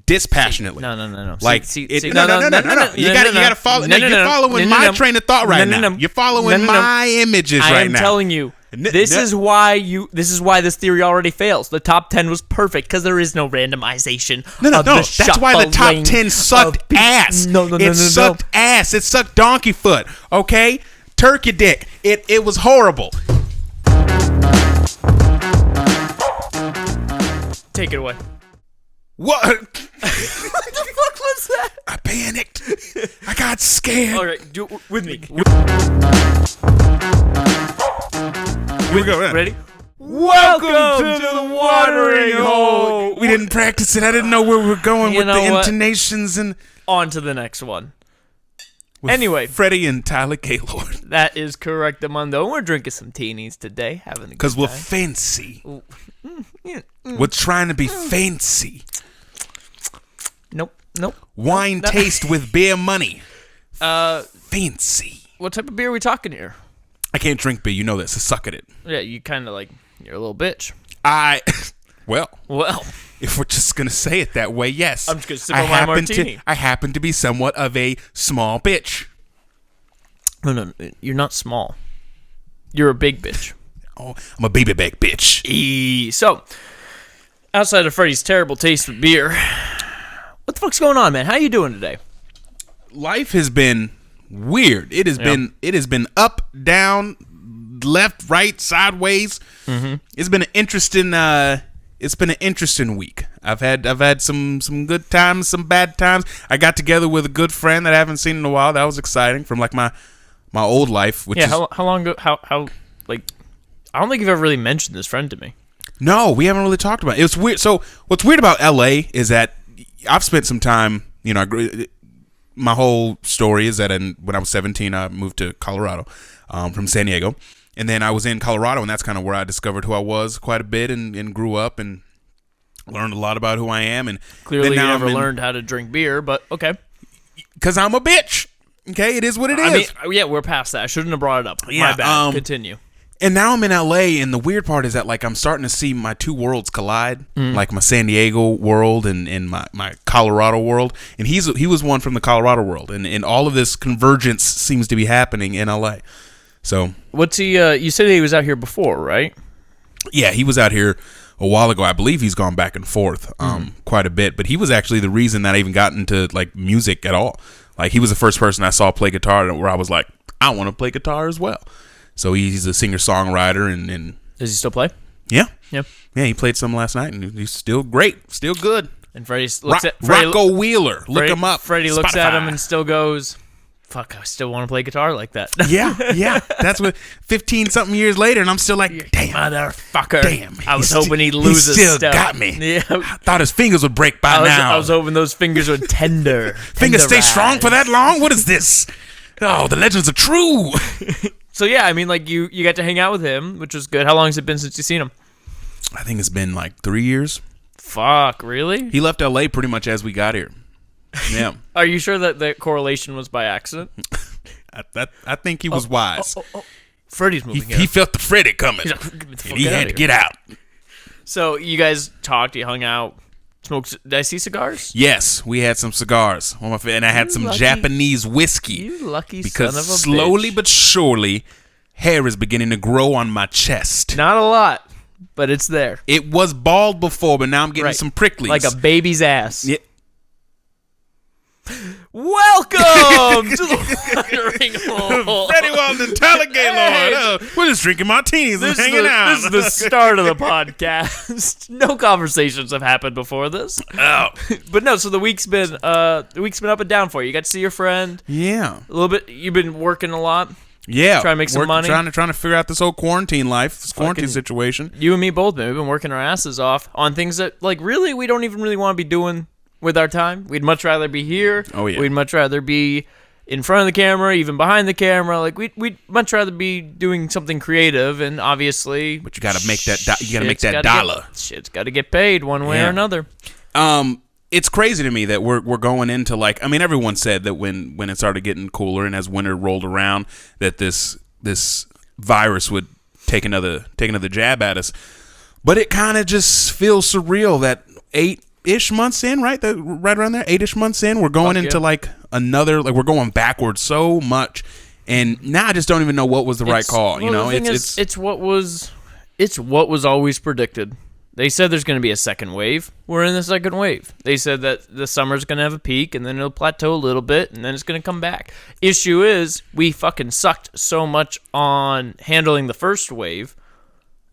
dispassionately. No. Like, see, no. You gotta follow. You're following my train of thought right now. You're following my images right now. I am telling you. This is why this theory already fails. The top 10 was perfect because there is no randomization. No. That's why the top 10 sucked ass. It sucked ass. It sucked donkey foot. Okay, turkey dick. It was horrible. Take it away. What? What the fuck was that? I panicked. I got scared. All right, do it with me. Here we go. Ready? Welcome to the watering hole. We didn't practice it. I didn't know where we were going with the intonations and. On to the next one. Anyway, Freddie and Tyler Gaylord. That is correct, Amundo. We're drinking some teenies today, having a good time. Because we're fancy. We're trying to be fancy. Nope. Wine taste with beer money. Fancy. What type of beer are we talking here? I can't drink beer. You know this. I suck at it. Yeah, you kind of like, you're a little bitch. Well. If we're just going to say it that way, yes. I'm just going to sip on my martini. I happen to be somewhat of a small bitch. No, you're not small. You're a big bitch. Oh, I'm a baby back bitch. So, outside of Freddie's terrible taste with beer, what the fuck's going on, man? How you doing today? Life has been weird. It has been up, down, left, right, sideways. Mm-hmm. It's been an interesting week. I've had some good times, some bad times. I got together with a good friend that I haven't seen in a while. That was exciting from like my old life. Which how long ago? How like I don't think you've ever really mentioned this friend to me. No, we haven't really talked about it. It's weird. So what's weird about LA is that I've spent some time. My whole story is that when I was 17, I moved to Colorado from San Diego. And then I was in Colorado, and that's kind of where I discovered who I was quite a bit and grew up and learned a lot about who I am. And clearly you never learned how to drink beer, but okay. Because I'm a bitch. Okay, it is what it is. I mean, we're past that. I shouldn't have brought it up. My bad. Continue. And now I'm in LA, and the weird part is that like I'm starting to see my two worlds collide, like my San Diego world and my Colorado world. And he was one from the Colorado world, and all of this convergence seems to be happening in LA. So what's he? You said he was out here before, right? Yeah, he was out here a while ago. I believe he's gone back and forth quite a bit, but he was actually the reason that I even got into like music at all. Like he was the first person I saw play guitar where I was like, I want to play guitar as well. So he's a singer-songwriter and does he still play? Yeah. He played some last night and he's still great, still good. And Freddie Rocco Wheeler, look him up. Freddie looks at him and still goes, fuck, I still want to play guitar like that. Yeah. That's what 15-something years later, and I'm still like, damn. Motherfucker. Damn. I was hoping he'd lose his stuff. He still stuff. got me. Yeah. I thought his fingers would break by now. I was hoping those fingers were tender. Fingers stay strong for that long? What is this? Oh, the legends are true. So, yeah, I mean, like, you got to hang out with him, which was good. How long has it been since you've seen him? I think it's been like 3 years. Fuck, really? He left L.A. pretty much as we got here. Yeah. Are you sure that the correlation was by accident? I think he was wise. Freddie's moving here. He felt the Freddie coming. He had to get out. So you guys talked, you hung out, smoked. Did I see cigars? Yes, we had some cigars. And I had some Japanese whiskey. You lucky because son of a slowly bitch. but surely, hair is beginning to grow on my chest. Not a lot, but it's there. It was bald before, but now I'm getting some pricklies. Like a baby's ass. Yeah. Welcome to the watering hole. Freddie Walden, Tyler Gaylord. We're just drinking martinis and hanging out. This is the start of the podcast. No conversations have happened before this. Oh, but no. So the week's been up and down for you. You got to see your friend. Yeah, a little bit. You've been working a lot. Yeah, trying to make some money. Trying to figure out this whole quarantine life, this quarantine situation. You and me both, man. We've been working our asses off on things that, like, really, we don't even really want to be doing with our time. We'd much rather be here. Oh, yeah. We'd much rather be in front of the camera, even behind the camera. Like, we'd much rather be doing something creative, and obviously, but you got to make that. You got to make that dollar. Shit's got to get paid one way or another. It's crazy to me that we're going into, like, I mean, everyone said that when it started getting cooler and as winter rolled around, that this virus would take another jab at us. But it kind of just feels surreal that 8-ish months in, right? Right around there, 8-ish months in. We're going into like another, like we're going backwards so much, and now I just don't even know what was the right call. You know, it's what was always predicted. They said there's going to be a second wave. We're in the second wave. They said that the summer's going to have a peak, and then it'll plateau a little bit, and then it's going to come back. Issue is, we fucking sucked so much on handling the first wave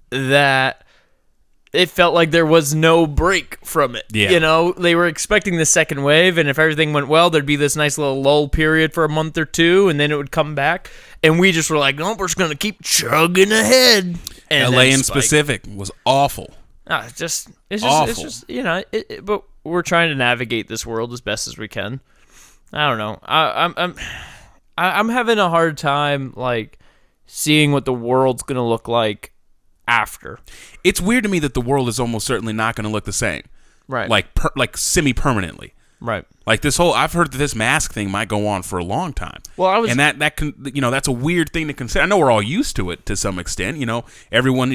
that it felt like there was no break from it. Yeah. You know, they were expecting the second wave, and if everything went well, there'd be this nice little lull period for a month or two, and then it would come back. And we just were like, nope, we're just going to keep chugging ahead. And LA in specific was awful. It's just Awful. you know, but we're trying to navigate this world as best as we can. I don't know. I'm having a hard time like seeing what the world's gonna look like after. It's weird to me that the world is almost certainly not going to look the same, Right. like semi-permanently. Right. Like this whole, I've heard that this mask thing might go on for a long time. Well, and that can, you know, that's a weird thing to consider. I know we're all used to it to some extent. You know, everyone,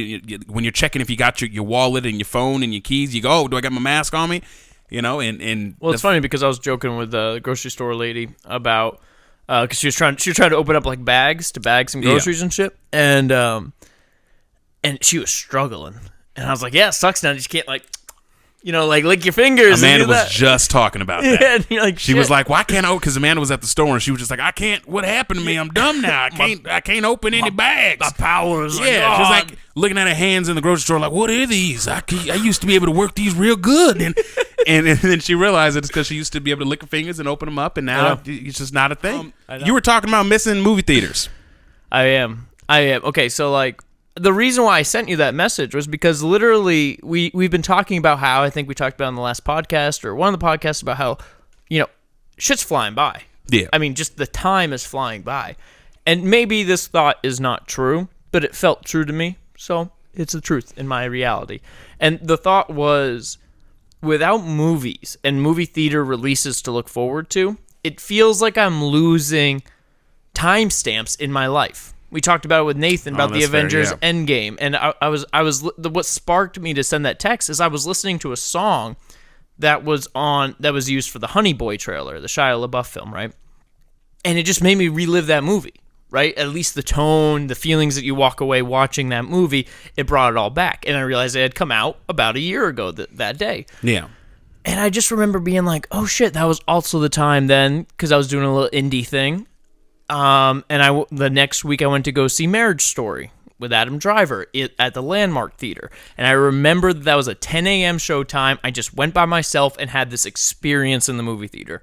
when you're checking if you got your wallet and your phone and your keys, you go, oh, do I got my mask on me? You know, and well, it's funny because I was joking with the grocery store lady about because she was trying to open up like bags to bag some groceries and shit, and she was struggling, and I was like, yeah, it sucks now. You just can't like. You know, like lick your fingers. Amanda was just talking about that. Yeah, and you're like, she was like, "Why can't I?" Because Amanda was at the store and she was just like, "I can't. What happened to me? I'm dumb now. I can't open any bags. My powers." Yeah, she was like looking at her hands in the grocery store, like, "What are these? I used to be able to work these real good." And then she realized it's because she used to be able to lick her fingers and open them up, and now it's just not a thing. You were talking about missing movie theaters. I am. Okay, so like. The reason why I sent you that message was because literally we've been talking about how, I think we talked about in the last podcast or one of the podcasts about how, you know, shit's flying by. Yeah. I mean, just the time is flying by. And maybe this thought is not true, but it felt true to me. So it's the truth in my reality. And the thought was, without movies and movie theater releases to look forward to, it feels like I'm losing timestamps in my life. We talked about it with Nathan about the Avengers Endgame, and I was what sparked me to send that text is I was listening to a song that was used for the Honey Boy trailer, the Shia LaBeouf film, right? And it just made me relive that movie, right? At least the tone, the feelings that you walk away watching that movie, it brought it all back. And I realized it had come out about a year ago that day. Yeah. And I just remember being like, oh shit, that was also the time then, because I was doing a little indie thing. And the next week I went to go see Marriage Story with Adam Driver at the Landmark Theater. And I remember that was a 10 a.m. showtime. I just went by myself and had this experience in the movie theater.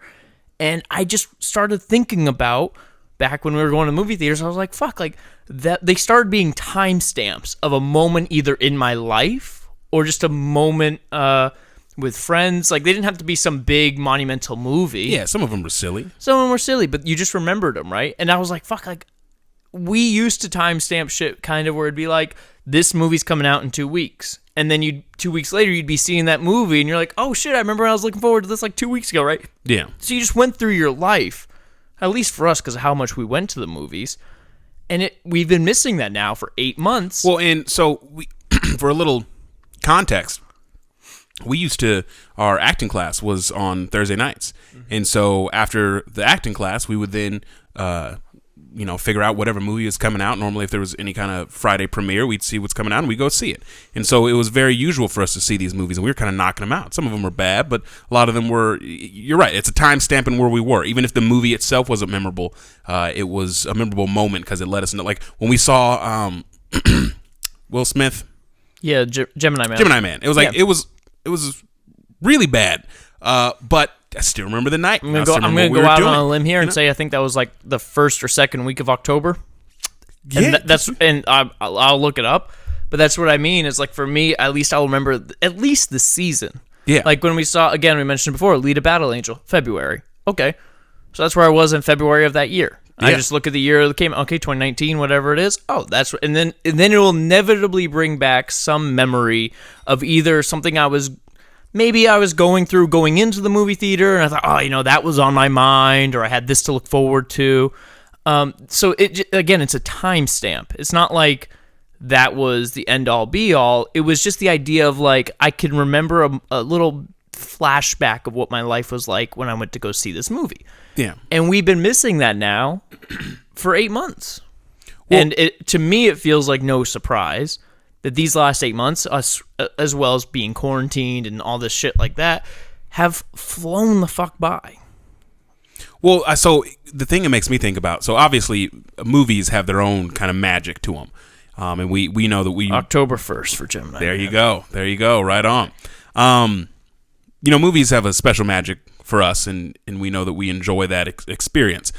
And I just started thinking about back when we were going to movie theaters. I was like, fuck, like that. They started being timestamps of a moment either in my life or just a moment with friends. Like, they didn't have to be some big monumental movie. Yeah, some of them were silly. Some of them were silly, but you just remembered them, right? And I was like, fuck, like, we used to timestamp shit kind of where it'd be like, this movie's coming out in 2 weeks. And then 2 weeks later, you'd be seeing that movie, and you're like, oh shit, I remember I was looking forward to this like 2 weeks ago, right? Yeah. So you just went through your life, at least for us, because of how much we went to the movies. And we've been missing that now for 8 months. Well, and so for a little context, our acting class was on Thursday nights. Mm-hmm. And so after the acting class, we would then, figure out whatever movie is coming out. Normally, if there was any kind of Friday premiere, we'd see what's coming out and we'd go see it. And so it was very usual for us to see these movies, and we were kind of knocking them out. Some of them were bad, but a lot of them were, you're right, it's a timestamp in where we were. Even if the movie itself wasn't memorable, it was a memorable moment because it let us know. Like when we saw Will Smith. Yeah, Gemini Man. Gemini Man. It was like, it was really bad, but I still remember the night. I'm going to go out on a limb here and say I think that was like the first or second week of October. Yeah. And I'll look it up, but that's what I mean. Is like for me, at least I'll remember at least the season. Yeah. Like when we saw, again, we mentioned before, Lead a Battle Angel, February. Okay. So that's where I was in February of that year. Yeah. I just look at the year that came out, okay, 2019, whatever it is. Oh, that's and then it will inevitably bring back some memory of either something I was going through going into the movie theater, and I thought, oh, that was on my mind, or I had this to look forward to. So it's a timestamp. It's not like that was the end all be all. It was just the idea of like I can remember a little flashback of what my life was like when I went to go see this movie. Yeah. And we've been missing that now for 8 months. Well, and to me, it feels like no surprise that these last 8 months, us as well as being quarantined and all this shit like that, have flown the fuck by. Well, so the thing it makes me think about, so obviously movies have their own kind of magic to them. And we know that we... October 1st for Gemini. There you go. Right on. Movies have a special magic for us, and we know that we enjoy that experience.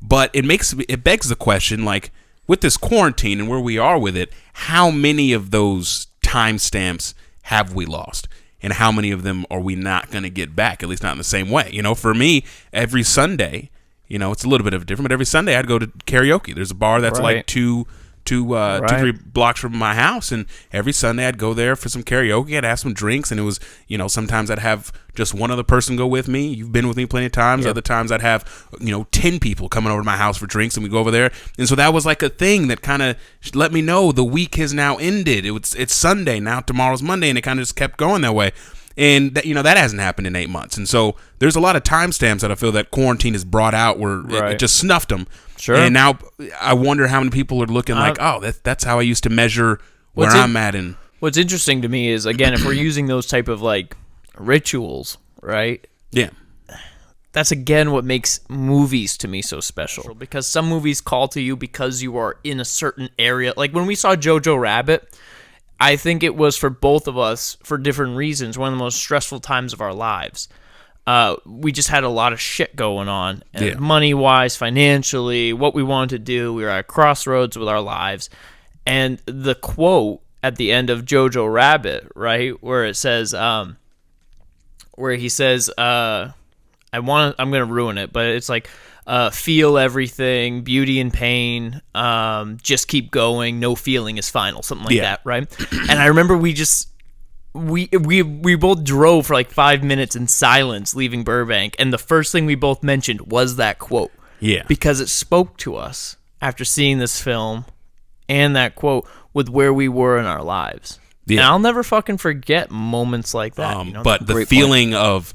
But it begs the question, like, with this quarantine and where we are with it, how many of those timestamps have we lost? And how many of them are we not going to get back, at least not in the same way? For me, every Sunday, it's a little bit of a different, but every Sunday I'd go to karaoke. There's a bar that's like two, 3 blocks from my house, and every Sunday I'd go there for some karaoke. I'd have some drinks, and it was, sometimes I'd have just one other person go with me. You've been with me plenty of times. Other times I'd have 10 people coming over to my house for drinks, and we go over there. And so that was like a thing that kind of let me know the week has now ended. It's Sunday now, tomorrow's Monday, and it kind of just kept going that way. And that hasn't happened in 8 months. And so there's a lot of timestamps that I feel that quarantine has brought out where it just snuffed them. Sure. And now I wonder how many people are looking like, that's how I used to measure where I'm at. And what's interesting to me is, again, if we're using those type of like rituals, right? Yeah. That's again what makes movies to me so special, because some movies call to you because you are in a certain area. Like when we saw Jojo Rabbit, I think it was for both of us, for different reasons, one of the most stressful times of our lives. We just had a lot of shit going on, money-wise, financially, what we wanted to do. We were at crossroads with our lives. And the quote at the end of Jojo Rabbit, right, where it says, where he says, I'm going to ruin it, but it's like, feel everything, beauty and pain, just keep going, no feeling is final, something like that, right? And I remember we both drove for like 5 minutes in silence leaving Burbank, and the first thing we both mentioned was that quote. Yeah. Because it spoke to us after seeing this film and that quote with where we were in our lives. Yeah. And I'll never fucking forget moments like that. But the feeling of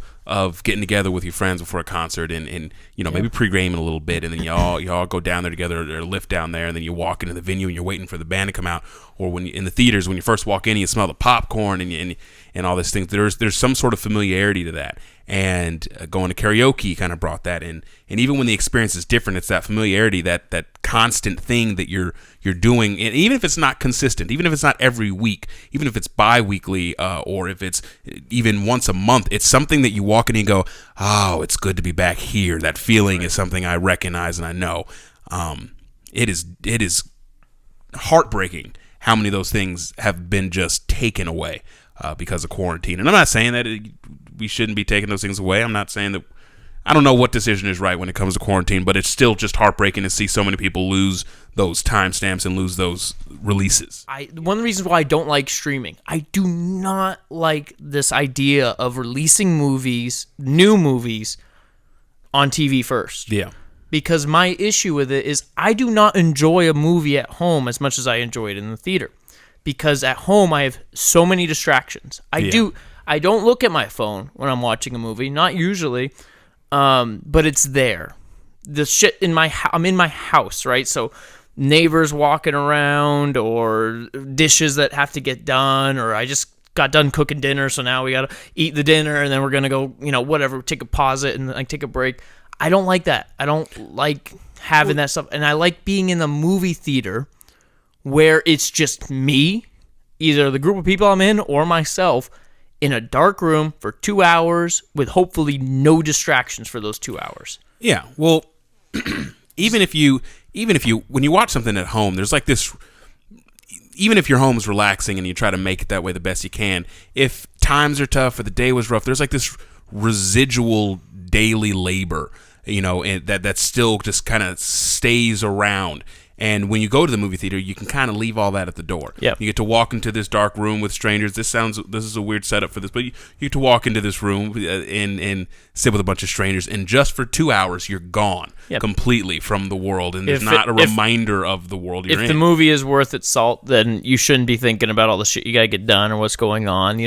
getting together with your friends before a concert and maybe pre-gaming a little bit, and then y'all go down there together or lift down there, and then you walk into the venue and you're waiting for the band to come out, or when you, in the theaters when you first walk in, you smell the popcorn and all these things. There's some sort of familiarity to that, and going to karaoke kind of brought that in. And even when the experience is different, it's that familiarity, that constant thing that you're doing, and even if it's not consistent, even if it's not every week, even if it's bi-weekly, or if it's even once a month, it's something that you walk in and you go, oh, it's good to be back here. That feeling is something I recognize and I know. It is heartbreaking how many of those things have been just taken away because of quarantine. And I'm not saying that we shouldn't be taking those things away. I'm not saying that. I don't know what decision is right when it comes to quarantine, but it's still just heartbreaking to see so many people lose those timestamps and lose those releases. One of the reasons why I don't like streaming, I do not like this idea of releasing new movies, on TV first. Yeah. Because my issue with it is I do not enjoy a movie at home as much as I enjoy it in the theater. Because at home I have so many distractions. I don't look at my phone when I'm watching a movie, not usually. But it's there. The shit I'm in my house, right? So neighbors walking around, or dishes that have to get done, or I just got done cooking dinner, so now we gotta eat the dinner, and then we're gonna go, whatever, take a pause it and like take a break. I don't like that. I don't like having that stuff, and I like being in the movie theater where it's just me, either the group of people I'm in or myself, in a dark room for 2 hours with hopefully no distractions for those 2 hours. Yeah. Well, even if you when you watch something at home, there's like this, even if your home is relaxing and you try to make it that way the best you can, if times are tough or the day was rough, there's like this residual daily labor, and that still just kind of stays around. And when you go to the movie theater, you can kind of leave all that at the door. Yep. You get to walk into this dark room with strangers. This is a weird setup for this, but you get to walk into this room and sit with a bunch of strangers, and just for 2 hours, you're gone completely from the world, and there's not a reminder of the world you're in. If the movie is worth its salt, then you shouldn't be thinking about all the shit you got to get done or what's going on.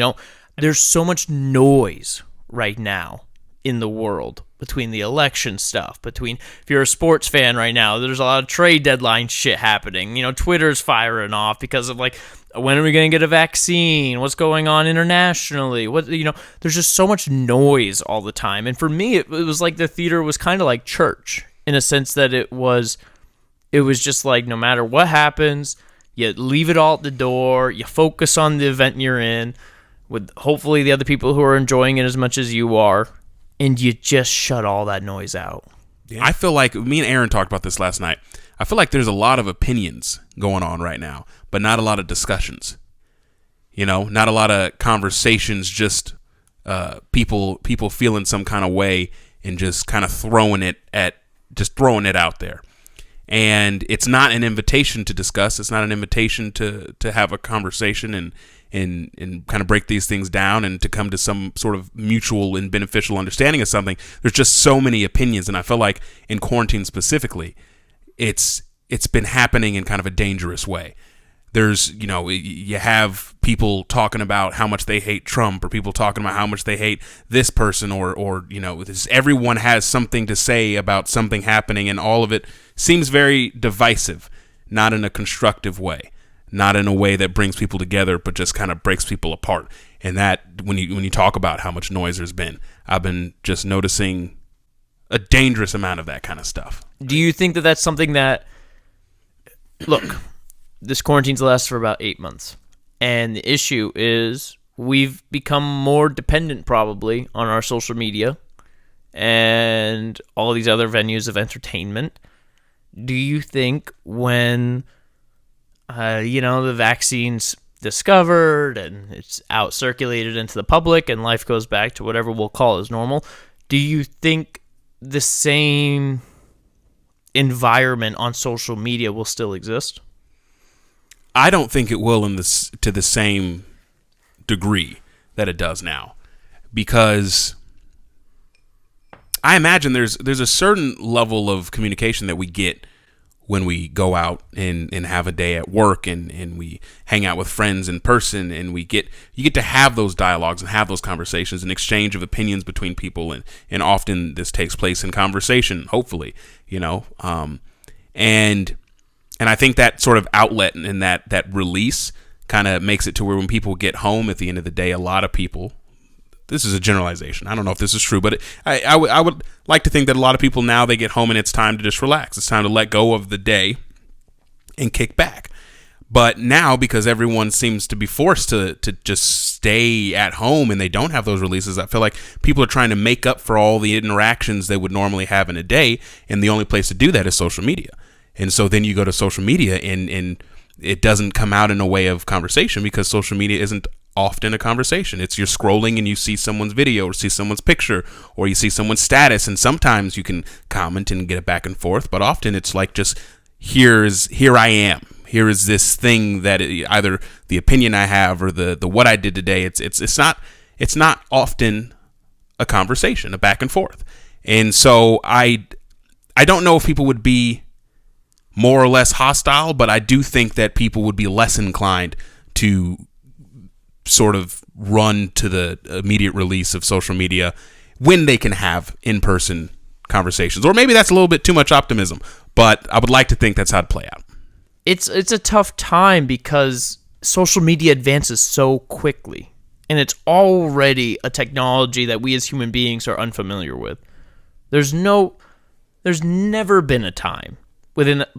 There's so much noise right now in the world, between the election stuff, between, if you're a sports fan right now, there's a lot of trade deadline shit happening. Twitter's firing off because of like, when are we going to get a vaccine? What's going on internationally? There's just so much noise all the time. And for me, it was like the theater was kind of like church in a sense that it was just like, no matter what happens, you leave it all at the door, you focus on the event you're in with hopefully the other people who are enjoying it as much as you are, and you just shut all that noise out. Yeah. I feel like, me and Aaron talked about this last night, I feel like there's a lot of opinions going on right now, but not a lot of discussions. Not a lot of conversations, just people feeling some kind of way and just kind of throwing it out there. And it's not an invitation to discuss. It's not an invitation to have a conversation and kind of break these things down and to come to some sort of mutual and beneficial understanding of something. There's just so many opinions, and I feel like in quarantine specifically, it's been happening in kind of a dangerous way. There's, you have people talking about how much they hate Trump, or people talking about how much they hate this person, or everyone has something to say about something happening, and all of it seems very divisive, not in a constructive way, not in a way that brings people together, but just kind of breaks people apart. And that, when you talk about how much noise there's been, I've been just noticing a dangerous amount of that kind of stuff. Do you think that that's something that, look, this quarantine's lasted for about 8 months, and the issue is we've become more dependent probably on our social media and all these other venues of entertainment. Do you think when, the vaccine's discovered and it's out circulated into the public and life goes back to whatever we'll call as normal, do you think the same environment on social media will still exist? I don't think it will to the same degree that it does now, because I imagine there's a certain level of communication that we get when we go out and have a day at work and we hang out with friends in person, and you get to have those dialogues and have those conversations and exchange of opinions between people, and often this takes place in conversation, hopefully, and I think that sort of outlet and that release kind of makes it to where when people get home at the end of the day, a lot of people, this is a generalization, I don't know if this is true, but I would like to think that a lot of people now, they get home and it's time to just relax. It's time to let go of the day and kick back. But now, because everyone seems to be forced to just stay at home and they don't have those releases, I feel like people are trying to make up for all the interactions they would normally have in a day, and the only place to do that is social media. And so then you go to social media and it doesn't come out in a way of conversation, because social media isn't often a conversation. It's you're scrolling and you see someone's video or see someone's picture or you see someone's status, and sometimes you can comment and get it back and forth, but often it's like just here I am. Here is this thing that either the opinion I have or the what I did today. It's not often a conversation, a back and forth. And so I don't know if people would be more or less hostile, but I do think that people would be less inclined to sort of run to the immediate release of social media when they can have in-person conversations. Or maybe that's a little bit too much optimism, but I would like to think that's how it'd play out. It's a tough time because social media advances so quickly, and it's already a technology that we as human beings are unfamiliar with. There's never been a time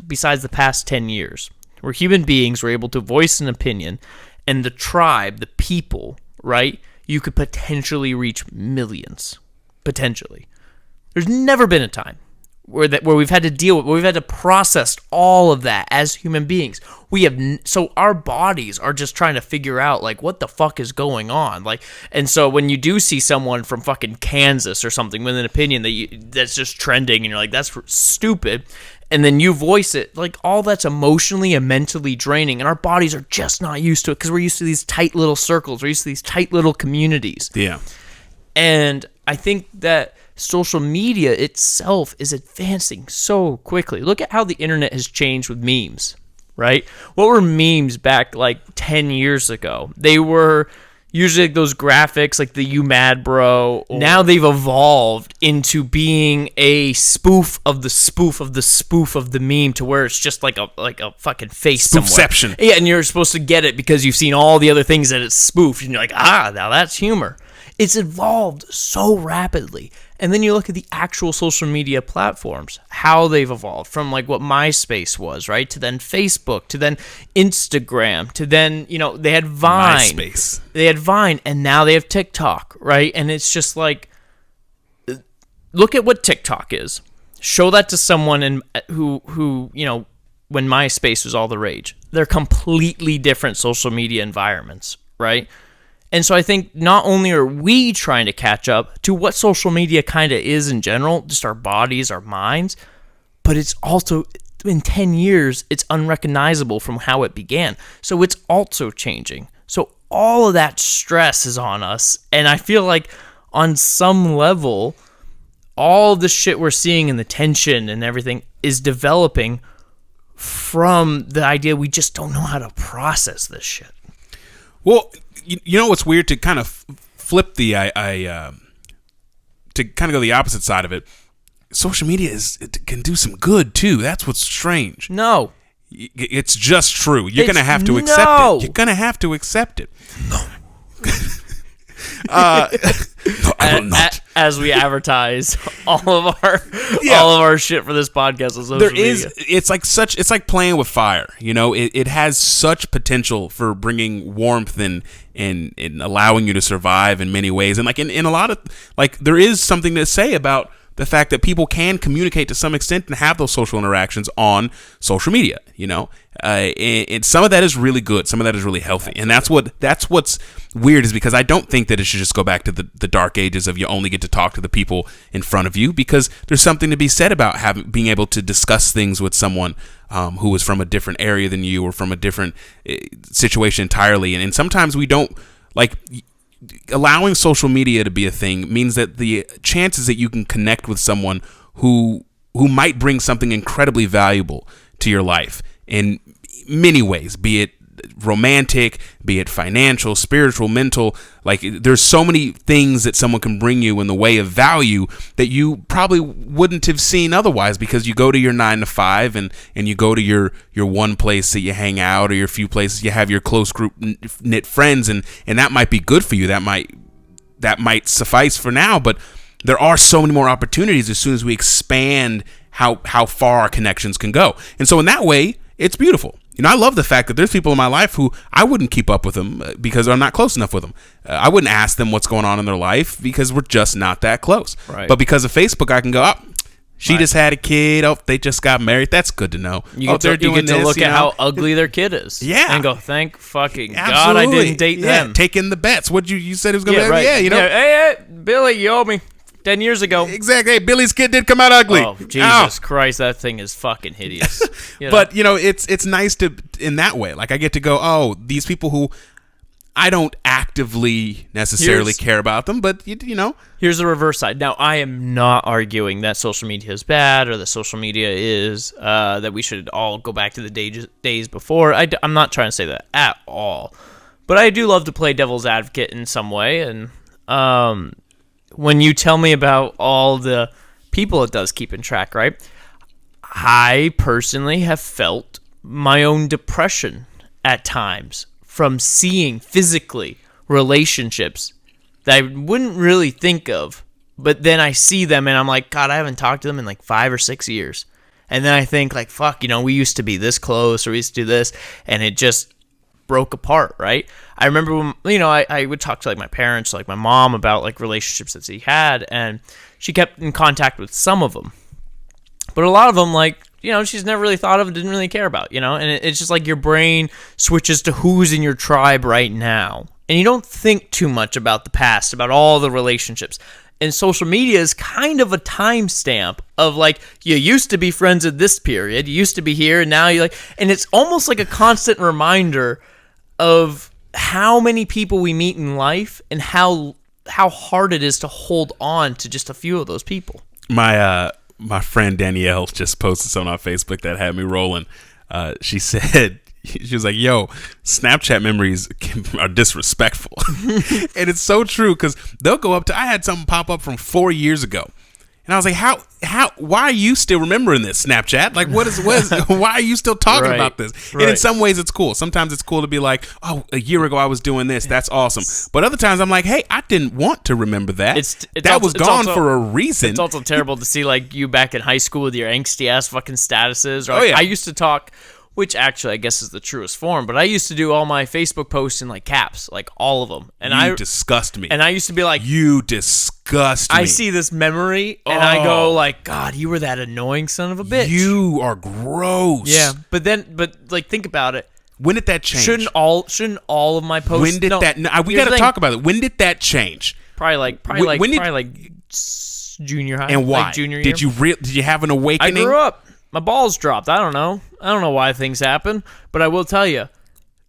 besides the past 10 years, where human beings were able to voice an opinion, and the tribe, the people, right? You could potentially reach millions. Potentially. There's never been a time where we've had to deal with, where we've had to process all of that as human beings. So our bodies are just trying to figure out, like, what the fuck is going on? Like, and so when you do see someone from fucking Kansas or something with an opinion that's just trending, and you're like, that's stupid, and then you voice it, like, all that's emotionally and mentally draining, and our bodies are just not used to it because we're used to these tight little circles. We're used to these tight little communities. Yeah. And I think that social media itself is advancing so quickly. Look at how the internet has changed with memes, right? What were memes back like 10 years ago? They were, Usually like those graphics, like the "You Mad Bro." Now they've evolved into being a spoof of the spoof of the spoof of the meme, to where it's just like a fucking face Spoofception. somewhere. Yeah, and you're supposed to get it because you've seen all the other things that it's spoofed, and you're like, now that's humor. It's evolved so rapidly. And then you look at the actual social media platforms, how they've evolved from like what MySpace was, right? To then Facebook, to then Instagram, to then, they had Vine. MySpace. They had Vine, and now they have TikTok, right? And it's just like, look at what TikTok is. Show that to someone who when MySpace was all the rage. They're completely different social media environments, right? And so I think not only are we trying to catch up to what social media kind of is in general, just our bodies, our minds, but it's also, in 10 years, it's unrecognizable from how it began. So it's also changing. So all of that stress is on us. And I feel like on some level, all the shit we're seeing and the tension and everything is developing from the idea we just don't know how to process this shit. Well, you know what's weird, to kind of flip the to kind of go the opposite side of it. Social media can do some good too. That's what's strange. No, it's just true. You're gonna have to accept it. You're gonna have to accept it. No. No, I will not. As we advertise all of our shit for this podcast on social media. It's like playing with fire. It has such potential for bringing warmth and allowing you to survive in many ways. And like in a lot of, like, there is something to say about the fact that people can communicate to some extent and have those social interactions on social media, and some of that is really good. Some of that is really healthy. And that's what's weird, is because I don't think that it should just go back to the dark ages of you only get to talk to the people in front of you, because there's something to be said about being able to discuss things with someone who is from a different area than you, or from a different situation entirely. And sometimes we don't, like, allowing social media to be a thing means that the chances that you can connect with someone who might bring something incredibly valuable to your life in many ways, be it romantic, be it financial, spiritual, mental, like, there's so many things that someone can bring you in the way of value that you probably wouldn't have seen otherwise, because you go to your 9 to 5 and you go to your one place that you hang out, or your few places you have your close group knit friends, and that might be good for you. That might suffice for now, but there are so many more opportunities as soon as we expand how far our connections can go. And so in that way, it's beautiful. I love the fact that there's people in my life who I wouldn't keep up with them because I'm not close enough with them. I wouldn't ask them what's going on in their life because we're just not that close. Right. But because of Facebook, I can go, she just had a kid. Oh, they just got married. That's good to know. You get to look at how ugly their kid is. Yeah. And go, thank fucking God I didn't date them. Taking the bets. What you said it was going to be? Right. Yeah, Hey, Billy, you owe me 10 years ago. Exactly. Hey, Billy's kid did come out ugly. Oh, Jesus Christ, that thing is fucking hideous. But, it's nice to, in that way, like, I get to go, these people who I don't actively necessarily care about them, but, Here's the reverse side. Now, I am not arguing that social media is bad, or that social media is, that we should all go back to the days before. I'm not trying to say that at all. But I do love to play devil's advocate in some way, and when you tell me about all the people it does keep in track, right? I personally have felt my own depression at times from seeing physically relationships that I wouldn't really think of, but then I see them and I'm like, God, I haven't talked to them in like 5 or 6 years. And then I think like, fuck, we used to be this close, or we used to do this, and it just broke apart, right? I remember when, I would talk to like my parents, like my mom, about like relationships that she had, and she kept in contact with some of them. But a lot of them, like, she's never really thought of and didn't really care about, and it's just like your brain switches to who's in your tribe right now. And you don't think too much about the past, about all the relationships. And social media is kind of a timestamp of like, you used to be friends at this period, you used to be here, and now you're like, and it's almost like a constant reminder of how many people we meet in life and how hard it is to hold on to just a few of those people. My friend Danielle just posted something on Facebook that had me rolling. She said, She was like, yo, Snapchat memories are disrespectful. And it's so true because they'll go up to, I had something pop up from 4 years ago. And I was like, why are you still remembering this, Snapchat? Like, why are you still talking about this? Right. And in some ways it's cool. Sometimes it's cool to be like, oh, a year ago I was doing this. That's awesome. But other times I'm like, hey, I didn't want to remember that. That was gone for a reason. It's also terrible to see like you back in high school with your angsty ass fucking statuses. Or, like, oh, yeah. I used to talk, which actually I guess is the truest form, but I used to do all my Facebook posts in like caps, like all of them. And you disgust me. And I used to be like, you disgust me. I see this memory and I go like, God, you were that annoying son of a bitch. You are gross. Yeah, but like think about it. When did that change? Shouldn't all of my posts? When did that? No, we got to talk about it. When did that change? Probably like junior high. And why? Like junior year. Did you have an awakening? I grew up. My balls dropped. I don't know why things happen, but I will tell you,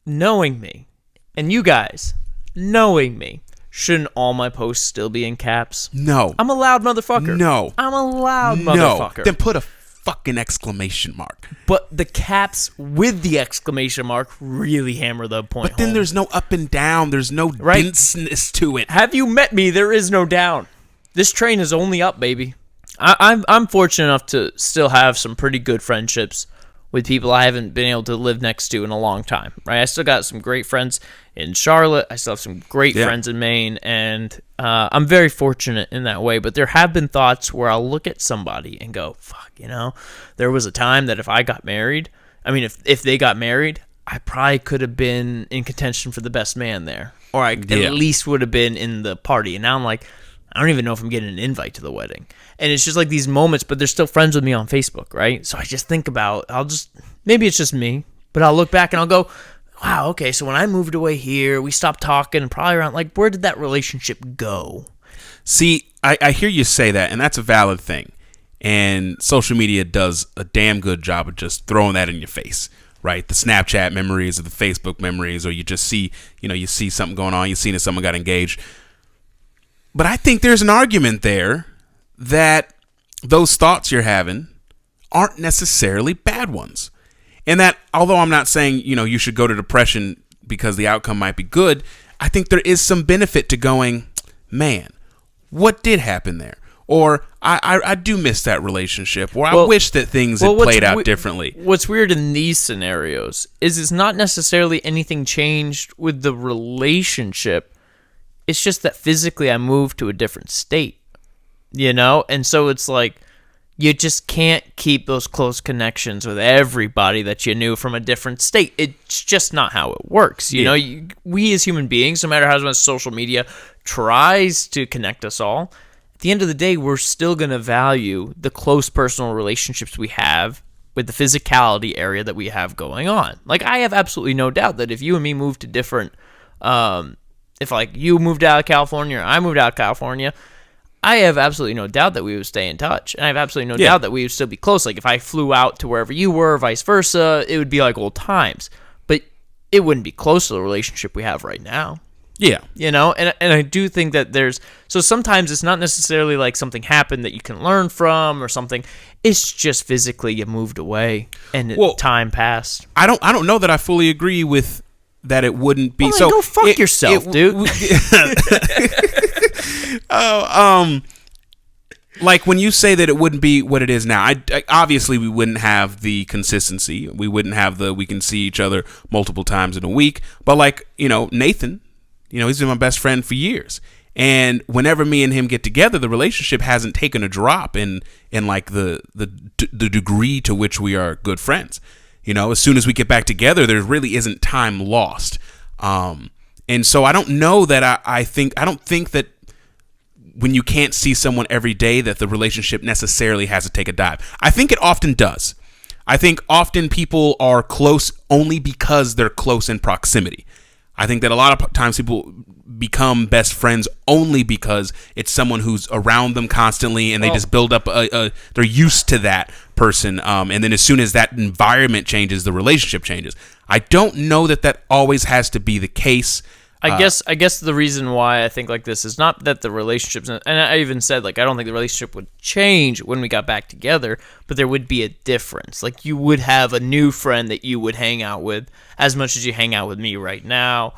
knowing me, and you guys knowing me, shouldn't all my posts still be in caps? No. I'm a loud motherfucker. No. I'm a loud motherfucker. Then put a fucking exclamation mark. But the caps with the exclamation mark really hammer the point But then home. there's no up and down. There's no denseness to it. Have you met me? There is no down. This train is only up, baby. I'm fortunate enough to still have some pretty good friendships with people I haven't been able to live next to in a long time, right? I still got some great friends in Charlotte. I still have some great friends in Maine, and I'm very fortunate in that way. But there have been thoughts where I'll look at somebody and go, fuck, there was a time that if I got married, if they got married, I probably could have been in contention for the best man there, or I at least would have been in the party. And now I'm like, I don't even know if I'm getting an invite to the wedding. And it's just like these moments, but they're still friends with me on Facebook, right? So I just think about, maybe it's just me, but I'll look back and I'll go, wow, okay, so when I moved away here, we stopped talking, probably around, like, where did that relationship go? See, I hear you say that, and that's a valid thing. And social media does a damn good job of just throwing that in your face, right? The Snapchat memories or the Facebook memories, or you just see, you see something going on, you see that someone got engaged. But I think there's an argument there that those thoughts you're having aren't necessarily bad ones. And that, although I'm not saying, you should go to depression because the outcome might be good, I think there is some benefit to going, man, what did happen there? Or I do miss that relationship, or I wish that things had played out differently. What's weird in these scenarios is it's not necessarily anything changed with the relationship. It's just that physically I moved to a different state, And so it's like you just can't keep those close connections with everybody that you knew from a different state. It's just not how it works. We as human beings, no matter how much social media tries to connect us all, at the end of the day, we're still going to value the close personal relationships we have with the physicality area that we have going on. Like, I have absolutely no doubt that if you and me moved to different if like you moved out of California or I moved out of California, I have absolutely no doubt that we would stay in touch. And I have absolutely no doubt that we would still be close. Like if I flew out to wherever you were, vice versa, it would be like old times. But it wouldn't be close to the relationship we have right now. Yeah. And I do think that so sometimes it's not necessarily like something happened that you can learn from or something. It's just physically you moved away and time passed. I don't know that I fully agree with that it wouldn't be. Well, so go fuck yourself, dude. Like when you say that it wouldn't be what it is now, I obviously we wouldn't have the consistency. We wouldn't have we can see each other multiple times in a week. But like, Nathan, he's been my best friend for years. And whenever me and him get together, the relationship hasn't taken a drop in like the degree to which we are good friends. As soon as we get back together, there really isn't time lost. And so I don't know that I don't think that when you can't see someone every day that the relationship necessarily has to take a dive. I think it often does. I think often people are close only because they're close in proximity. I think that a lot of times people become best friends only because it's someone who's around them constantly and they just build up they're used to that person. And then as soon as that environment changes, the relationship changes. I don't know that always has to be the case. I guess the reason why I think like this is not that the relationships, and I even said like I don't think the relationship would change when we got back together, but there would be a difference. Like you would have a new friend that you would hang out with as much as you hang out with me right now.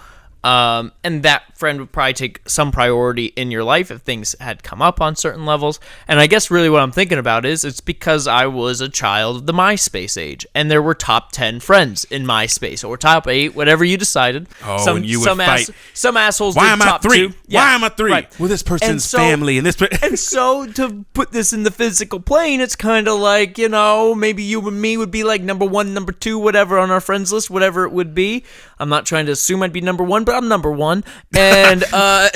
And that friend would probably take some priority in your life if things had come up on certain levels. And I guess really what I'm thinking about is it's because I was a child of the MySpace age, and there were top 10 friends in MySpace, or top 8, whatever you decided. Oh, and you would fight. Some assholes Why did am I top 3? 2. Yeah, Why am I 3? right. Well, this person's family and this. And so to put this in the physical plane, it's kind of like, maybe you and me would be like number 1, number 2, whatever on our friends list, whatever it would be. I'm not trying to assume I'd be number 1, but I'm number 1. And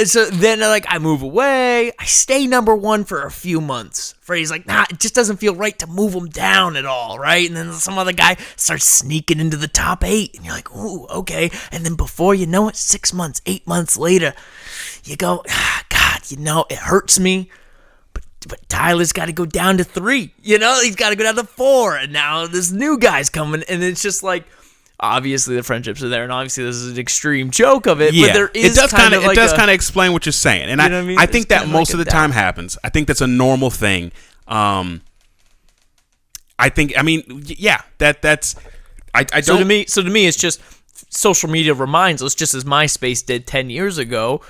so then like I move away. I stay number 1 for a few months. Freddy's like, nah, it just doesn't feel right to move him down at all, right? And then some other guy starts sneaking into the top 8. And you're like, ooh, okay. And then before you know it, 6 months, 8 months later, you go, God, it hurts me. But Tyler's got to go down to 3. He's got to go down to 4. And now this new guy's coming. And it's just like, obviously the friendships are there, and obviously this is an extreme joke of it. Yeah, but there is it does kind of explain what you're saying, and I think that most of the time happens. I think that's a normal thing. That's I don't. So to me, it's just social media reminds us, just as MySpace did 10 years ago,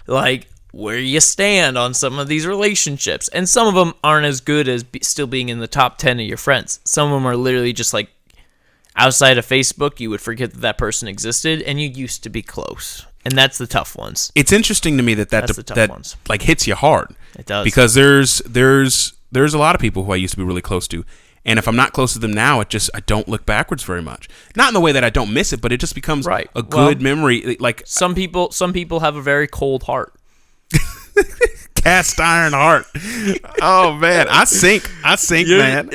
like where you stand on some of these relationships, and some of them aren't as good as still being in the top 10 of your friends. Some of them are literally just like, outside of Facebook, you would forget that person existed, and you used to be close, and that's the tough ones. It's interesting to me that ones. Like hits you hard. It does, because there's a lot of people who I used to be really close to, and if I'm not close to them now, I don't look backwards very much. Not in the way that I don't miss it, but it just becomes a good memory. Like some people have a very cold heart. Cast iron heart. Oh man, I sink, man.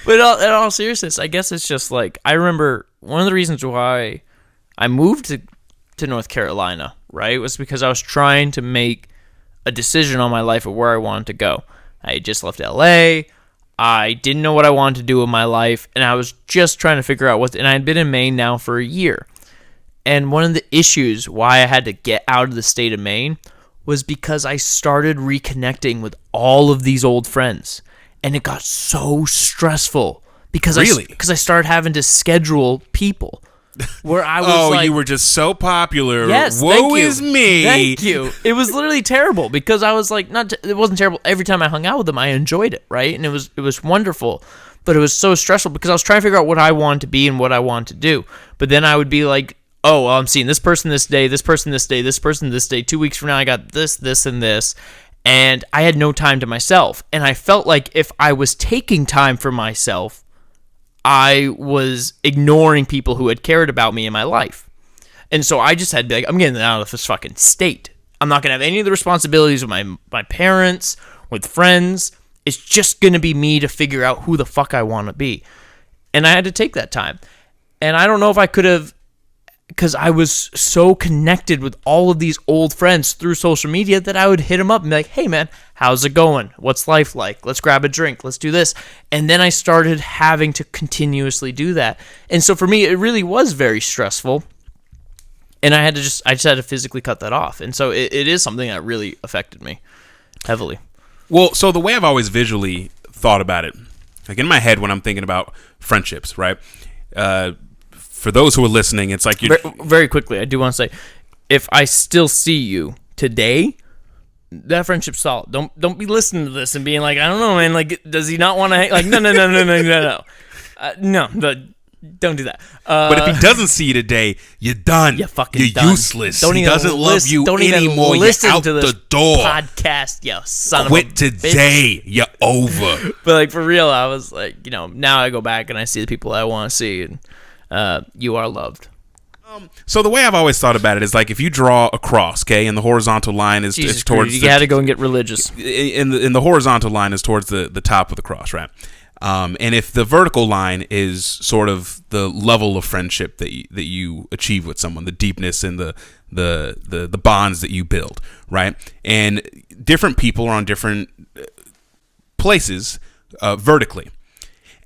But in all seriousness, I guess it's just like, I remember one of the reasons why I moved to North Carolina, right, was because I was trying to make a decision on my life of where I wanted to go. I had just left LA. I didn't know what I wanted to do in my life, and I was just trying to figure out and I had been in Maine now for a year. And one of the issues why I had to get out of the state of Maine was because I started reconnecting with all of these old friends. And it got so stressful because I started having to schedule people where I was you were just so popular. Yes, woe is me. Thank you. It was literally terrible because I was like, it wasn't terrible. Every time I hung out with them, I enjoyed it, right? And it was wonderful, but it was so stressful because I was trying to figure out what I wanted to be and what I wanted to do. But then I would be like, oh, well, I'm seeing this person this day, this person this day, this person this day. 2 weeks from now, I got this, and this. And I had no time to myself. And I felt like if I was taking time for myself, I was ignoring people who had cared about me in my life. And so I just had to be like, I'm getting out of this fucking state. I'm not going to have any of the responsibilities with my parents, with friends. It's just going to be me to figure out who the fuck I want to be. And I had to take that time. And I don't know if I could have, because I was so connected with all of these old friends through social media that I would hit them up and be like, hey man, how's it going? What's life like? Let's grab a drink. Let's do this. And then I started having to continuously do that. And so for me, it really was very stressful. And I just had to physically cut that off. And so it is something that really affected me heavily. Well, so the way I've always visually thought about it, like in my head when I'm thinking about friendships, right? For those who are listening, it's like you. Very quickly, I do want to say, if I still see you today, that friendship's solid. Don't be listening to this and being like, I don't know, man. Like, does he not want to? Like, no. Don't do that. But if he doesn't see you today, you're done. You're fucking You're done. useless. He doesn't love you anymore. Even listen you're out to this the door. Podcast, you son Quit of a today. bitch. You're over. But like for real, I was like, now I go back and I see the people I want to see, and you are loved. So the way I've always thought about it is like if you draw a cross, okay, and the horizontal line is towards you got to go and get religious. In the horizontal line is towards the top of the cross, right? And if the vertical line is sort of the level of friendship that you achieve with someone, the deepness and the bonds that you build, right? And different people are on different places vertically.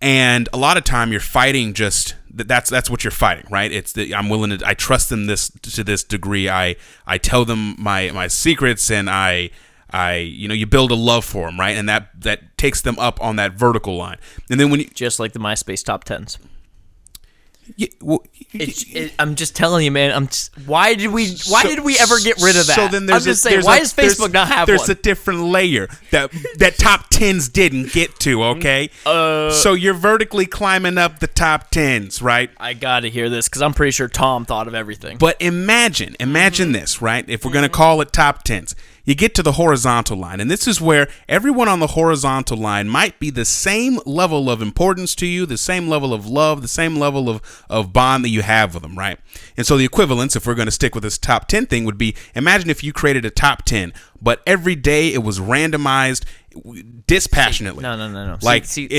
And a lot of time you're fighting just that's what you're fighting, right? It's I trust them to this degree. I tell them my secrets, and you build a love for them, right? And that takes them up on that vertical line. And then when you just like the MySpace top 10s. Yeah, well, I'm just telling you, man. Why did we ever get rid of that? So then I'm just saying, why does Facebook not have one? There's a different layer that top 10s didn't get to, okay? So you're vertically climbing up the top 10s, right? I gotta hear this because I'm pretty sure Tom thought of everything. But imagine this, right? If we're gonna call it top 10s, you get to the horizontal line, and this is where everyone on the horizontal line might be the same level of importance to you, the same level of love, the same level of bond that you have with them, right? And so the equivalence, if we're going to stick with this top 10 thing, would be, imagine if you created a top 10, but every day it was randomized dispassionately. No. Like, no. You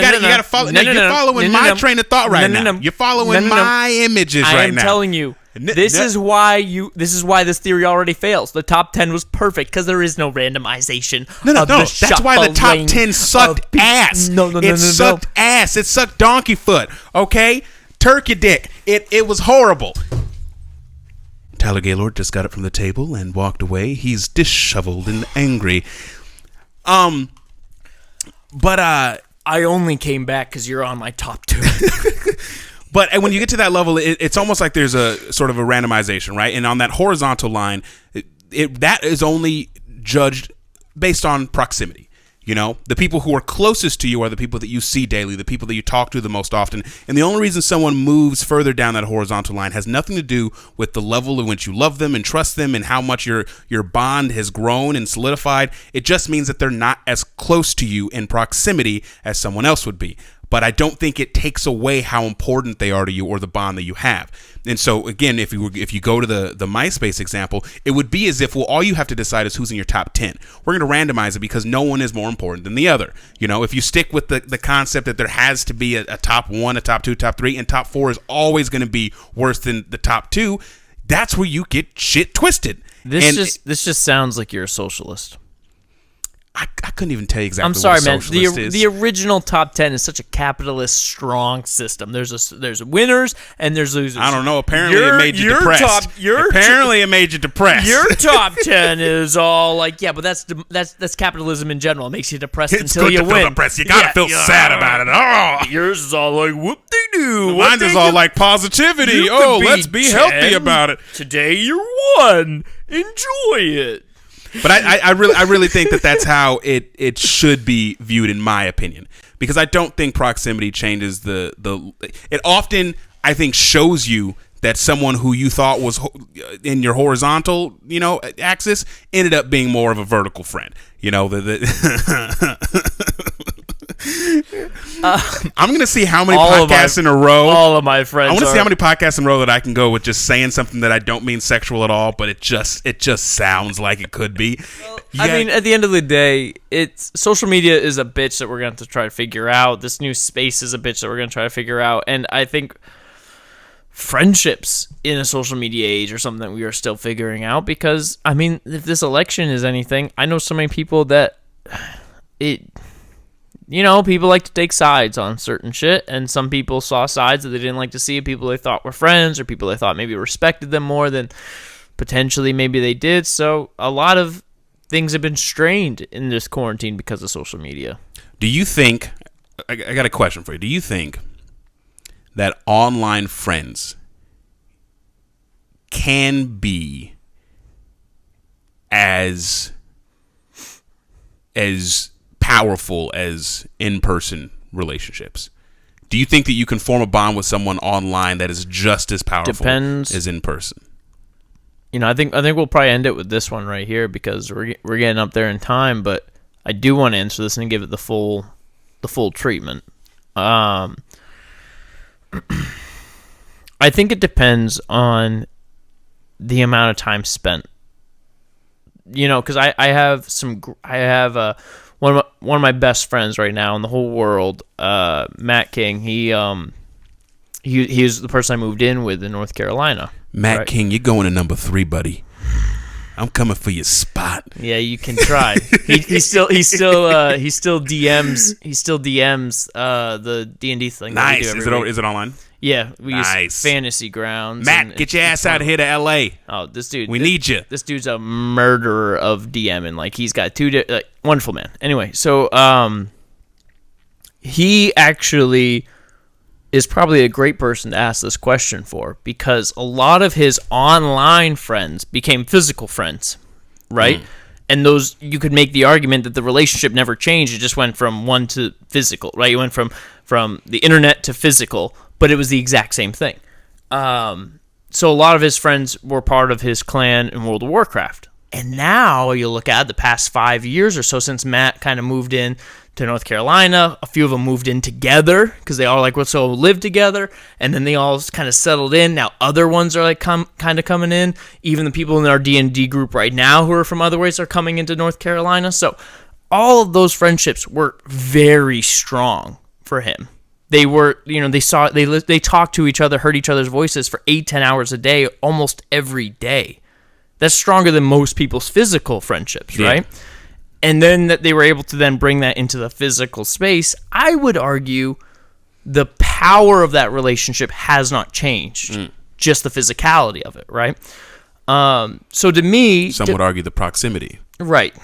gotta follow. You're following my train of thought right now. You're following my images right now. I am telling you. This is why this theory already fails. The top 10 was perfect because there is no randomization. No. That's why the top 10 sucked ass. No. It sucked ass. It sucked donkey foot. Okay, turkey dick. It was horrible. Tyler Gaylord just got up from the table and walked away. He's disheveled and angry. But I only came back because you're on my top 2. But when you get to that level, it's almost like there's a sort of a randomization, right? And on that horizontal line, that is only judged based on proximity. You know, the people who are closest to you are the people that you see daily, the people that you talk to the most often. And the only reason someone moves further down that horizontal line has nothing to do with the level in which you love them and trust them and how much your bond has grown and solidified. It just means that they're not as close to you in proximity as someone else would be. But I don't think it takes away how important they are to you or the bond that you have. And so, again, if you go to the MySpace example, it would be as if, well, all you have to decide is who's in your top 10. We're going to randomize it because no one is more important than the other. You know, if you stick with the concept that there has to be a top 1, a top 2, top 3, and top 4 is always going to be worse than the top 2, that's where you get shit twisted. This just sounds like you're a socialist. I couldn't even tell you exactly. I'm sorry, what man. socialist is. The original top 10 is such a capitalist strong system. There's winners and there's losers. I don't know. Apparently, it made you depressed. It made you depressed. Your top 10 is all like, yeah, but that's capitalism in general. It makes you depressed until you win. Feel depressed. You gotta feel sad about it. Oh, yours is all like whoop-de-doo. Mine is all like positivity. Let's be healthy about it. Today you're 1. Enjoy it. But I really think that's how it should be viewed, in my opinion, because I don't think proximity changes it often, I think, shows you that someone who you thought was in your horizontal, axis ended up being more of a vertical friend. I'm going to see how many podcasts in a row. All of my friends. I want to see how many podcasts in a row that I can go with just saying something that I don't mean sexual at all, but it just sounds like it could be. Well, I mean, at the end of the day, social media is a bitch that we're going to try to figure out. This new space is a bitch that we're going to try to figure out. And I think friendships in a social media age are something that we are still figuring out because, I mean, if this election is anything, I know so many people that people like to take sides on certain shit, and some people saw sides that they didn't like to see, people they thought were friends, or people they thought maybe respected them more than potentially maybe they did. So a lot of things have been strained in this quarantine because of social media. Do you think, I got a question for you, do you think that online friends can be as powerful as in-person relationships? Do you think that you can form a bond with someone online that is just as powerful as in person? I think we'll probably end it with this one right here because we're getting up there in time, but I do want to answer this and give it the full treatment. I think it depends on the amount of time spent. Because I have one of my best friends right now in the whole world, Matt King. He is the person I moved in with in North Carolina. Matt King, you're going to number 3, buddy. I'm coming for your spot. Yeah, you can try. he still DMs the D&D thing. Nice. That we do Is it online? Yeah, we Nice. use Fantasy Grounds. Matt, get your ass out of here to L.A. Oh, this dude. We need you. This dude's a murderer of DMing. Like, he's got wonderful man. Anyway, so he actually is probably a great person to ask this question for, because a lot of his online friends became physical friends, right? And those, you could make the argument that the relationship never changed. It just went from one to physical, right? It went from the internet to physical, but it was the exact same thing. So a lot of his friends were part of his clan in World of Warcraft. And now you look at the past 5 years or so since Matt kind of moved in to North Carolina. A few of them moved in together because they all live together, and then they all kind of settled in. Now other ones are kind of coming in. Even the people in our D&D group right now who are from other ways are coming into North Carolina. So all of those friendships were very strong for him. They were, they talked to each other, heard each other's voices for 8-10 hours a day, almost every day. That's stronger than most people's physical friendships, right? And then that they were able to then bring that into the physical space. I would argue the power of that relationship has not changed, just the physicality of it, right? So to me... Some would argue the proximity. Right.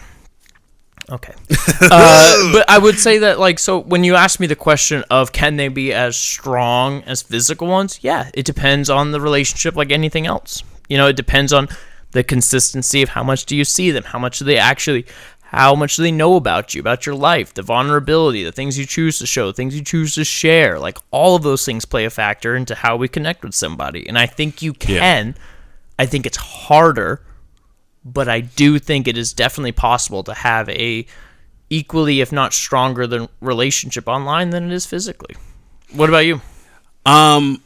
Okay. But I would say that, so when you ask me the question of can they be as strong as physical ones, yeah, it depends on the relationship like anything else. It depends on the consistency of how much do you see them, how much do they know about you, about your life, the vulnerability, the things you choose to show, the things you choose to share. Like, all of those things play a factor into how we connect with somebody. And I think you can. Yeah. I think it's harder, but I do think it is definitely possible to have a equally, if not stronger, than relationship online than it is physically. What about you? I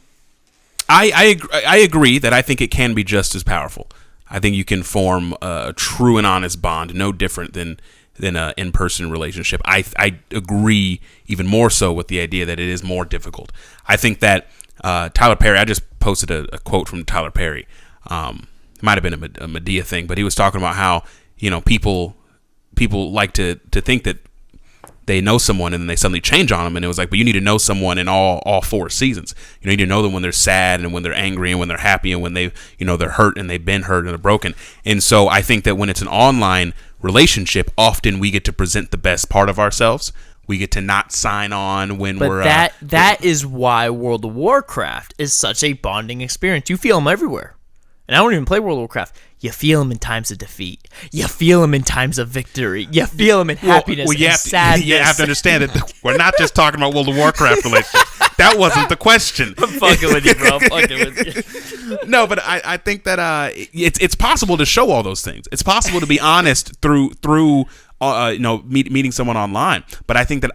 agree that I think it can be just as powerful. I think you can form a true and honest bond, no different than an in-person relationship. I agree even more so with the idea that it is more difficult. I think that Tyler Perry, I just posted a quote from Tyler Perry. It might have been a Medea thing, but he was talking about how, people like to think that they know someone and then they suddenly change on them, and it was like, but you need to know someone in all 4 seasons. You need to know them when they're sad and when they're angry and when they're happy and when they're hurt and they've been hurt and they're broken. And so I think that when it's an online relationship, often we get to present the best part of ourselves. We get to not sign on when we're... that is why World of Warcraft is such a bonding experience. You feel them everywhere. And I don't even play World of Warcraft. You feel them in times of defeat. You feel them in times of victory. You feel them in happiness and sadness. You have to understand that we're not just talking about World of Warcraft relationships. That wasn't the question. I'm fucking with you, bro. Fucking with you. No, but I think that it's possible to show all those things. It's possible to be honest through meeting someone online. But I think that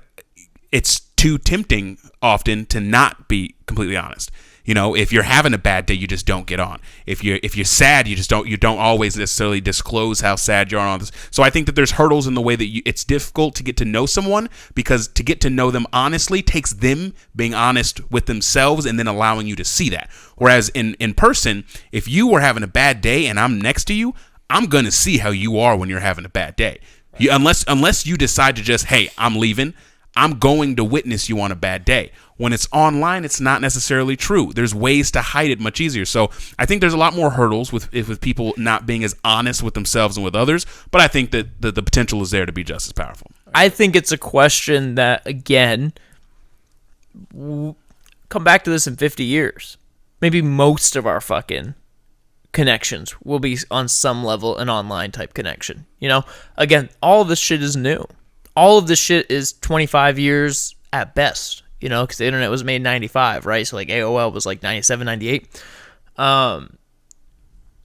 it's too tempting often to not be completely honest. If you're having a bad day, you just don't get on. If you're sad, you don't always necessarily disclose how sad you are on this. So I think that there's hurdles in the way that it's difficult to get to know someone, because to get to know them honestly takes them being honest with themselves and then allowing you to see that. Whereas in person, if you were having a bad day and I'm next to you, I'm going to see how you are when you're having a bad day. Right. Unless you decide to just, hey, I'm leaving, I'm going to witness you on a bad day. When it's online, it's not necessarily true. There's ways to hide it much easier. So I think there's a lot more hurdles with people not being as honest with themselves and with others. But I think that the potential is there to be just as powerful. I think it's a question that, again, come back to this in 50 years. Maybe most of our fucking connections will be on some level an online type connection. Again, all of this shit is new. All of this shit is 25 years at best. Because the internet was made in 95, right? So, AOL was 97, 98.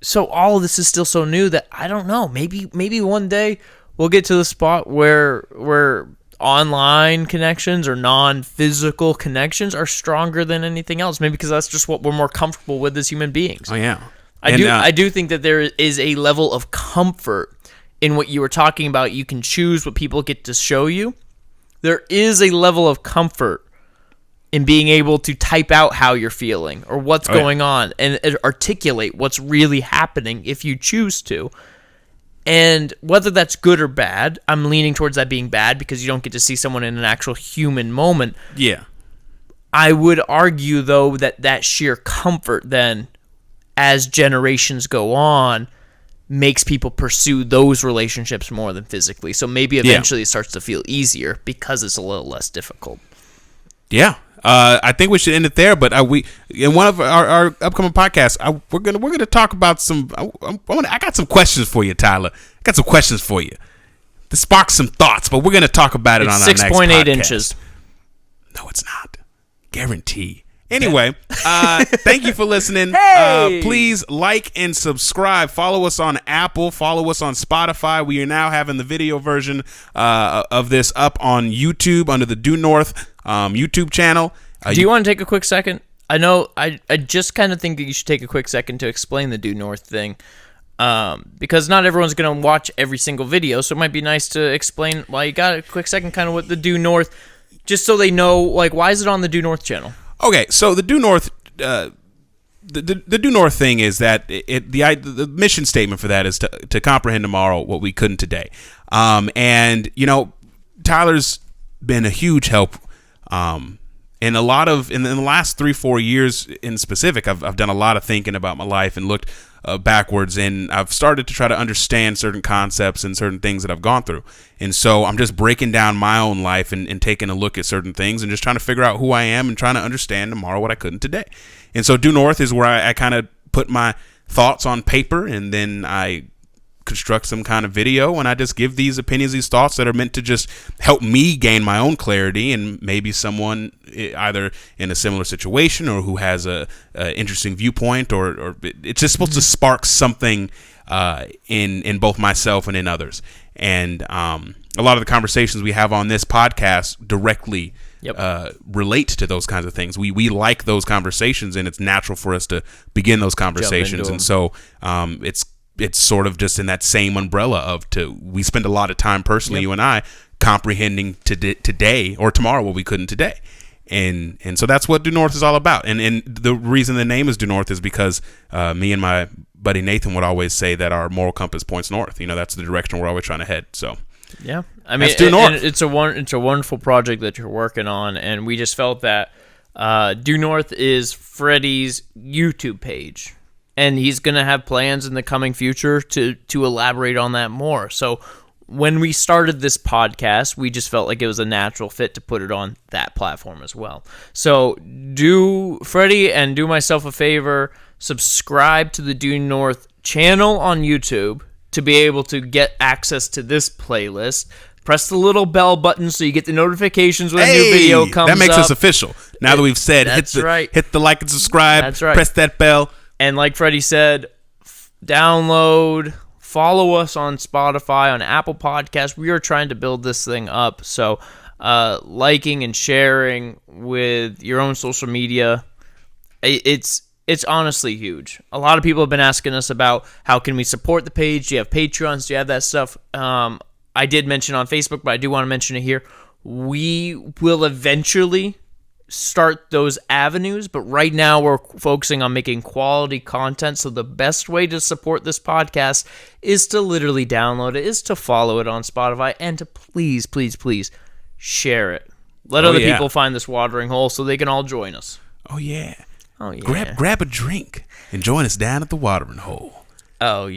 So all of this is still so new that I don't know. Maybe one day we'll get to the spot where online connections or non-physical connections are stronger than anything else. Maybe because that's just what we're more comfortable with as human beings. Oh, yeah. I do think that there is a level of comfort in what you were talking about. You can choose what people get to show you. There is a level of comfort in being able to type out how you're feeling or what's going on and articulate what's really happening if you choose to. And whether that's good or bad, I'm leaning towards that being bad because you don't get to see someone in an actual human moment. Yeah. I would argue, though, that sheer comfort then, as generations go on, makes people pursue those relationships more than physically. So maybe eventually it starts to feel easier because it's a little less difficult. Yeah. I think we should end it there, but we in one of our upcoming podcasts, we're gonna talk about some. I got some questions for you, Tyler. I got some questions for you to spark some thoughts, but we're gonna talk about it on our next podcast. 6.8 inches. No, it's not. Guarantee. Anyway, thank you for listening. Hey! Please like and subscribe. Follow us on Apple. Follow us on Spotify. We are now having the video version of this up on YouTube under the Due North YouTube channel. Do you want to take a quick second? I know I just kind of think that you should take a quick second to explain the Due North thing. Because not everyone's going to watch every single video, so it might be nice to explain why you got a quick second kind of what the Due North, just so they know, like, why is it on the Due North channel? Okay, so the Due North, the Due North thing is that the mission statement for that is to comprehend tomorrow what we couldn't today, and Tyler's been a huge help, in the last 3-4 years in specific. I've done a lot of thinking about my life and looked backwards, and I've started to try to understand certain concepts and certain things that I've gone through. And so I'm just breaking down my own life and taking a look at certain things and just trying to figure out who I am and trying to understand tomorrow what I couldn't today. And so Due North is where I kind of put my thoughts on paper, and then I construct some kind of video, and I just give these opinions, these thoughts that are meant to just help me gain my own clarity, and maybe someone either in a similar situation or who has a interesting viewpoint, or it's just supposed to spark something in both myself and in others. And a lot of the conversations we have on this podcast directly relate to those kinds of things. We like those conversations, and it's natural for us to begin those conversations. And so it's sort of just in that same umbrella we spend a lot of time personally, you and I, comprehending today or tomorrow what we couldn't today. And so that's what Due North is all about. And the reason the name is Due North is because me and my buddy Nathan would always say that our moral compass points north. That's the direction we're always trying to head. So yeah, I mean, Due North. And it's a wonderful project that you're working on, and we just felt that Due North is Freddie's YouTube page. And he's going to have plans in the coming future to elaborate on that more. So when we started this podcast, we just felt like it was a natural fit to put it on that platform as well. So do Freddie and do myself a favor, subscribe to the Due North channel on YouTube to be able to get access to this playlist. Press the little bell button so you get the notifications when a new video comes up. That makes us official. Now that we've said, hit the like and subscribe. That's right. Press that bell. And like Freddie said, download, follow us on Spotify, on Apple Podcasts. We are trying to build this thing up. So liking and sharing with your own social media, it's honestly huge. A lot of people have been asking us about how can we support the page. Do you have Patreons? Do you have that stuff? I did mention on Facebook, but I do want to mention it here. We will eventually start those avenues, but right now we're focusing on making quality content. So the best way to support this podcast is to literally download it, is to follow it on Spotify, and to please share it. Let other people find this watering hole so they can all join us. Oh yeah. Grab a drink and join us down at the watering hole. Oh,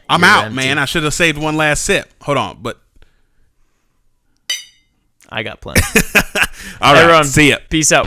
I'm out, empty. man. I should have saved one last sip. Hold on, but I got plenty. all right, everyone, see ya. Peace out.